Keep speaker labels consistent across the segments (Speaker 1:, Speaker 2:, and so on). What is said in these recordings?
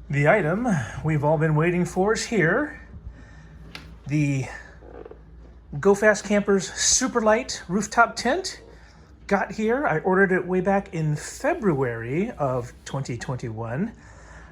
Speaker 1: The item we've all been waiting for is here. The Go Fast Campers SuperLite rooftop tent got here. I ordered it way back in February of 2021.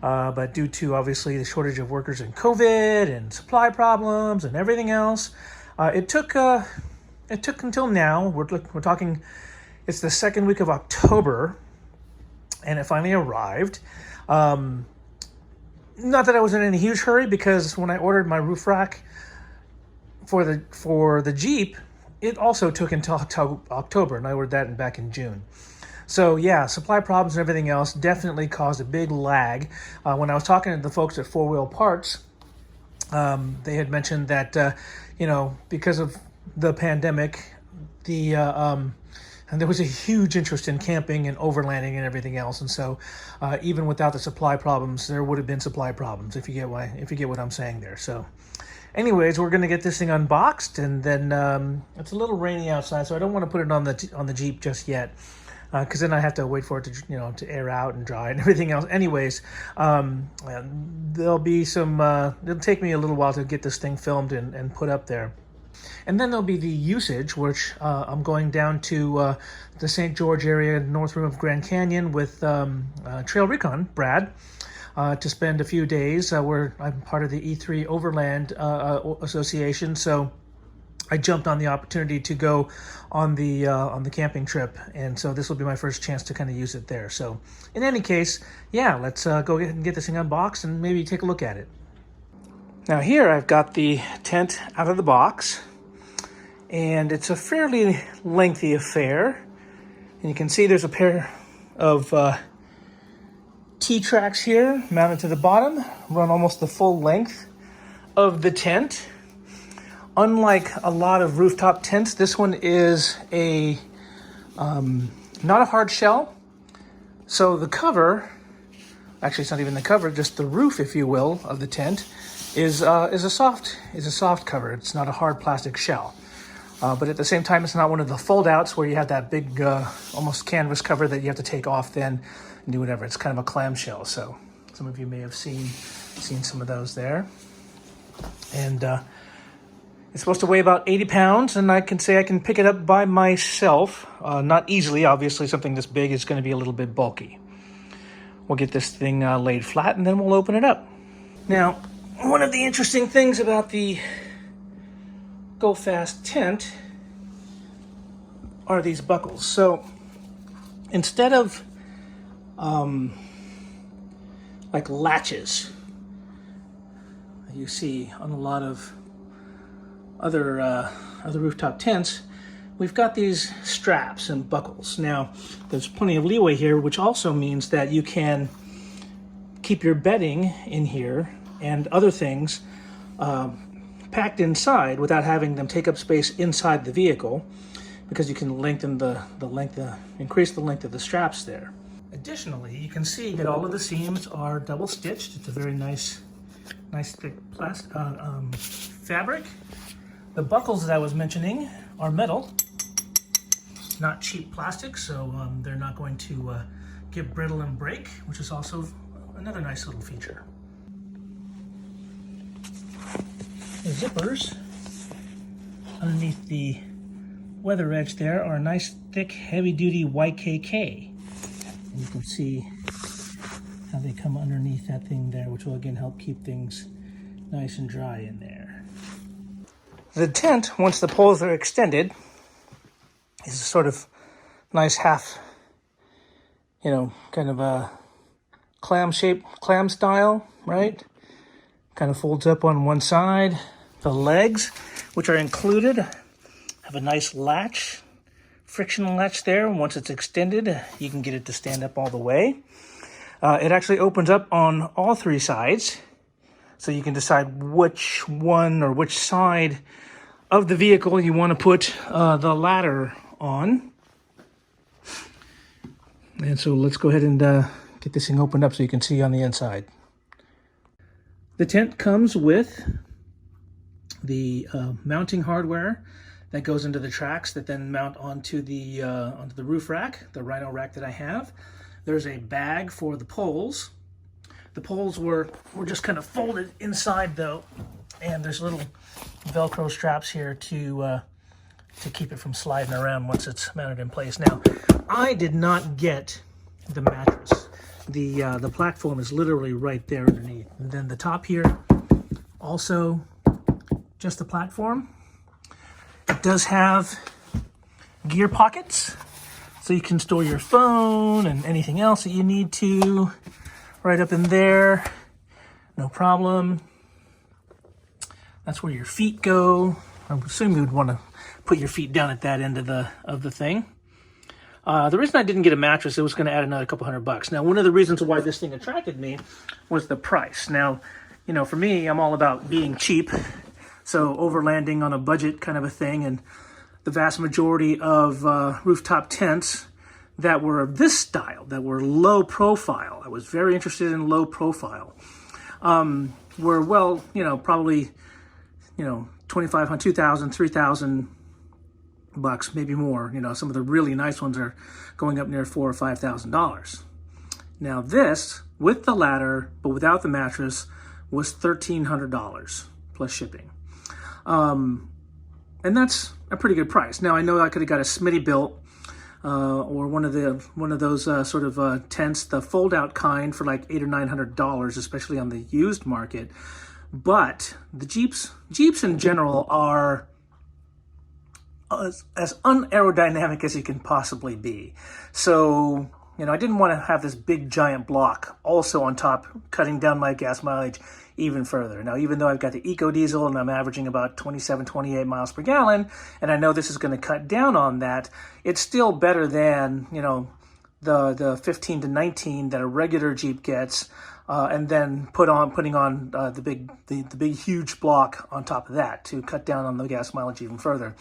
Speaker 1: But due to obviously the shortage of workers and COVID and supply problems and everything else, it took until now. We're talking. It's the second week of October, and it finally arrived. Not that I was in any huge hurry, because when I ordered my roof rack for the Jeep, it also took until October, and I ordered that back in June. So yeah, supply problems and everything else definitely caused a big lag. When I was talking to the folks at 4 Wheel Parts, they had mentioned that because of the pandemic, and there was a huge interest in camping and overlanding and everything else, and so even without the supply problems, there would have been supply problems. If you get what I'm saying there. So, anyways, we're gonna get this thing unboxed, and then it's a little rainy outside, so I don't want to put it on the Jeep just yet, because then I have to wait for it to air out and dry and everything else. Anyways, there'll be some. It'll take me a little while to get this thing filmed and put up there. And then there'll be the usage, which I'm going down to the St. George area, north rim of Grand Canyon, with Trail Recon, Brad, to spend a few days. I'm part of the E3 Overland Association, so I jumped on the opportunity to go on the camping trip, and so this will be my first chance to kind of use it there. So in any case, yeah, let's go ahead and get this thing unboxed and maybe take a look at it. Now here I've got the tent out of the box, and it's a fairly lengthy affair. And you can see there's a pair of T-tracks here mounted to the bottom, run almost the full length of the tent. Unlike a lot of rooftop tents, this one is not a hard shell. So the cover, actually it's not even the cover, just the roof, if you will, of the tent is a soft cover. It's not a hard plastic shell, but at the same time, it's not one of the fold outs where you have that big almost canvas cover that you have to take off then and do whatever. It's kind of a clamshell. So some of you may have seen some of those there. And it's supposed to weigh about 80 pounds, and I can say I can pick it up by myself. Not easily, obviously. Something this big is going to be a little bit bulky. We'll get this thing laid flat, and then we'll open it up. Now, one of the interesting things about the Go Fast tent are these buckles. So instead of like latches you see on a lot of other rooftop tents, we've got these straps and buckles. Now there's plenty of leeway here, which also means that you can keep your bedding in here and other things packed inside without having them take up space inside the vehicle, because you can lengthen increase the length of the straps there. Additionally, you can see that all of the seams are double stitched. It's a very nice thick plastic fabric. The buckles that I was mentioning are metal, not cheap plastic, so they're not going to get brittle and break, which is also another nice little feature. The zippers underneath the weather edge there are a nice thick heavy-duty YKK, and you can see how they come underneath that thing there, which will again help keep things nice and dry in there. The tent, once the poles are extended, is a sort of nice half, kind of a clam style, right? Kind of folds up on one side. The legs, which are included, have a nice latch, friction latch there. Once it's extended, you can get it to stand up all the way. It actually opens up on all three sides, so you can decide which one or which side of the vehicle you want to put the ladder on. And so let's go ahead and get this thing opened up so you can see on the inside. The tent comes with the mounting hardware that goes into the tracks that then mount onto the roof rack, the Rhino rack that I have. There's a bag for the poles. The poles were just kind of folded inside though, and there's little Velcro straps here to keep it from sliding around once it's mounted in place. Now, I did not get the mattress. The platform is literally right there underneath. And then the top here, also just the platform. It does have gear pockets, so you can store your phone and anything else that you need to right up in there. No problem. That's where your feet go. I would assume you would want to put your feet down at that end of the thing. The reason I didn't get a mattress, it was going to add another couple $100. Now, one of the reasons why this thing attracted me was the price. Now, you know, for me, I'm all about being cheap, so overlanding on a budget kind of a thing, and the vast majority of rooftop tents that were of this style, that were low profile, I was very interested in low profile, were, well, you know, probably, you know, $2,500, $2,000, $3,000, maybe more. You know, some of the really nice ones are going up near $4,000 or $5,000. Now this, with the ladder, but without the mattress, was $1,300 plus shipping. And that's a pretty good price. Now I know I could have got a Smitty built, or one of those sort of tents, the fold-out kind, for like $800 or $900, especially on the used market. But the Jeeps in general are as unaerodynamic as you can possibly be. So, you know, I didn't want to have this big giant block also on top, cutting down my gas mileage even further. Now, even though I've got the Eco Diesel and I'm averaging about 27, 28 miles per gallon, and I know this is going to cut down on that, it's still better than, you know, the 15 to 19 that a regular Jeep gets, and then putting on the big huge block on top of that to cut down on the gas mileage even further.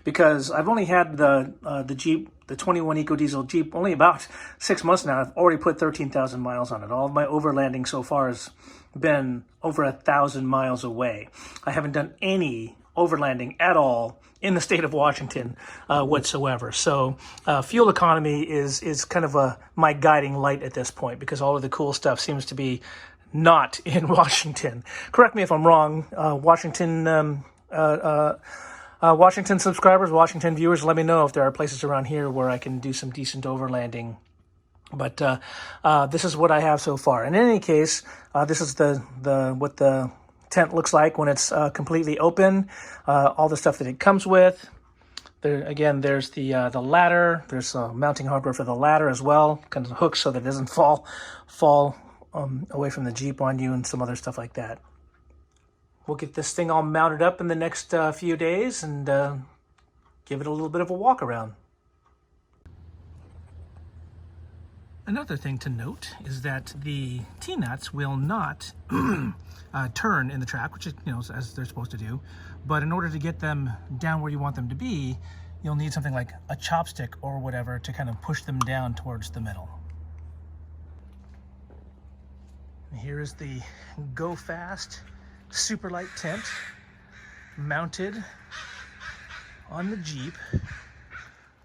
Speaker 1: Because I've only had the Jeep, the 21 Eco Diesel Jeep, only about 6 months now. I've already put 13,000 miles on it. All of my overlanding so far has been over 1,000 miles away. I haven't done any overlanding at all in the state of Washington whatsoever. So fuel economy is kind of my guiding light at this point, because all of the cool stuff seems to be not in Washington. Correct me if I'm wrong, Washington subscribers, Washington viewers, let me know if there are places around here where I can do some decent overlanding. But this is what I have so far. In any case, this is what the tent looks like when it's completely open. All the stuff that it comes with. There again, there's the ladder. There's mounting hardware for the ladder as well, kind of hooks so that it doesn't fall away from the Jeep on you, and some other stuff like that. We'll get this thing all mounted up in the next few days and give it a little bit of a walk around. Another thing to note is that the T-nuts will not turn in the track, which is, you know, as they're supposed to do. But in order to get them down where you want them to be, you'll need something like a chopstick or whatever to kind of push them down towards the middle. And here is the Go Fast SuperLite tent mounted on the Jeep.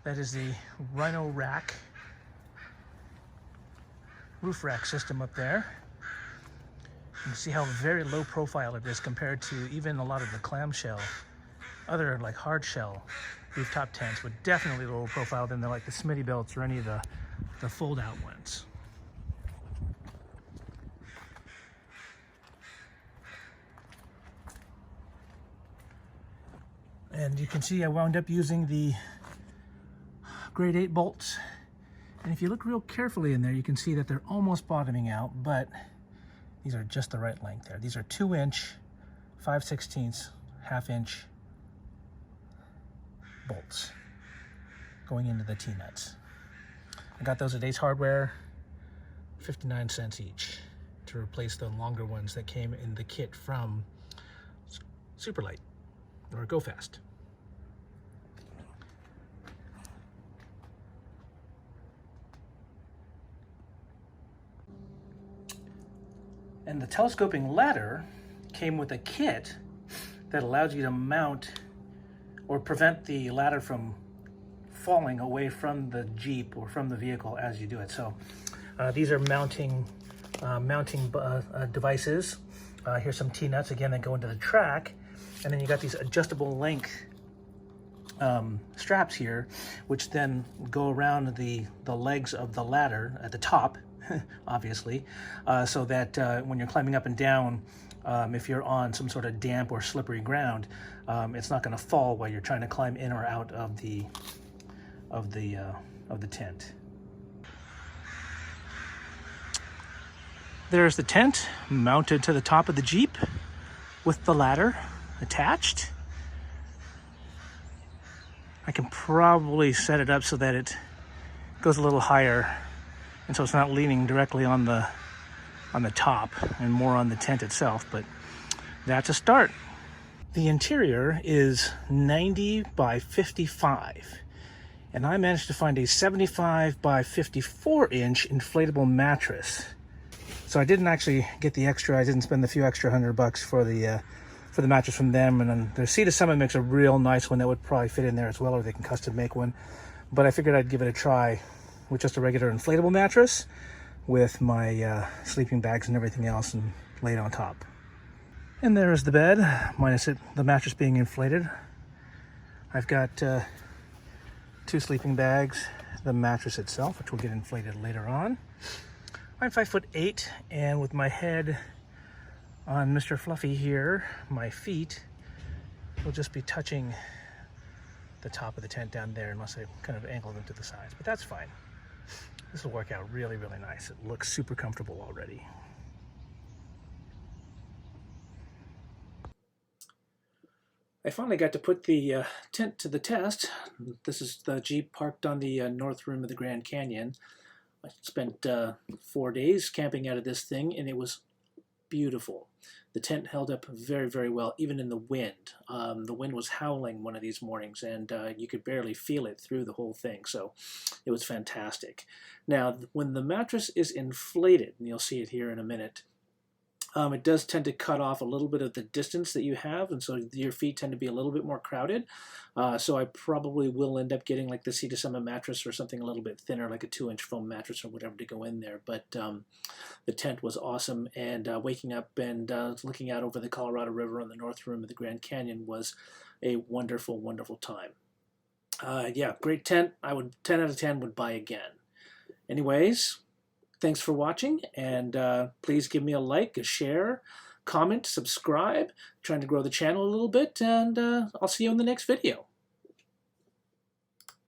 Speaker 1: That is the Rhino rack, roof rack system up there. You can see how very low profile it is compared to even a lot of the clamshell, other like hard shell rooftop tents, but definitely lower profile than like the Smitty belts or any of the fold out ones. And you can see I wound up using the grade 8 bolts. And if you look real carefully in there, you can see that they're almost bottoming out, but these are just the right length there. These are 2-inch, 5/16, ½ inch bolts going into the T-nuts. I got those at Ace Hardware, 59 cents each, to replace the longer ones that came in the kit from SuperLite or Go Fast. And the telescoping ladder came with a kit that allows you to mount or prevent the ladder from falling away from the Jeep or from the vehicle as you do it. So these are mounting mounting devices. Here's some T-nuts again that go into the track, and then you got these adjustable length straps here, which then go around the legs of the ladder at the top, obviously, so that when you're climbing up and down, if you're on some sort of damp or slippery ground, it's not going to fall while you're trying to climb in or out of the tent. There's the tent mounted to the top of the Jeep with the ladder attached. I can probably set it up so that it goes a little higher, and so it's not leaning directly on the top and more on the tent itself, but that's a start. The interior is 90 by 55, and I managed to find a 75 by 54 inch inflatable mattress. So I didn't actually get the extra. I didn't spend the few extra $100 for the mattress from them. And then their Sea to Summit makes a real nice one that would probably fit in there as well, or they can custom make one. But I figured I'd give it a try with just a regular inflatable mattress with my sleeping bags and everything else, and lay it on top. And there is the bed, minus the mattress being inflated. I've got 2 sleeping bags, the mattress itself, which will get inflated later on. I'm 5'8", and with my head on Mr. Fluffy here, my feet will just be touching the top of the tent down there, unless I kind of angle them to the sides, but that's fine. This will work out really, really nice. It looks super comfortable already. I finally got to put the tent to the test. This is the Jeep parked on the north rim of the Grand Canyon. I spent 4 days camping out of this thing, and it was beautiful. The tent held up very, very well, even in the wind. The wind was howling one of these mornings, and you could barely feel it through the whole thing, so it was fantastic. Now, when the mattress is inflated, and you'll see it here in a minute, it does tend to cut off a little bit of the distance that you have, and so your feet tend to be a little bit more crowded. So I probably will end up getting like the Sea to Summit mattress or something a little bit thinner, like a 2-inch foam mattress or whatever to go in there. But the tent was awesome, and waking up and looking out over the Colorado River on the north rim of the Grand Canyon was a wonderful, wonderful time. Yeah, great tent. I would 10 out of 10 would buy again. Anyways, thanks for watching, and please give me a like, a share, comment, subscribe. I'm trying to grow the channel a little bit, and I'll see you in the next video.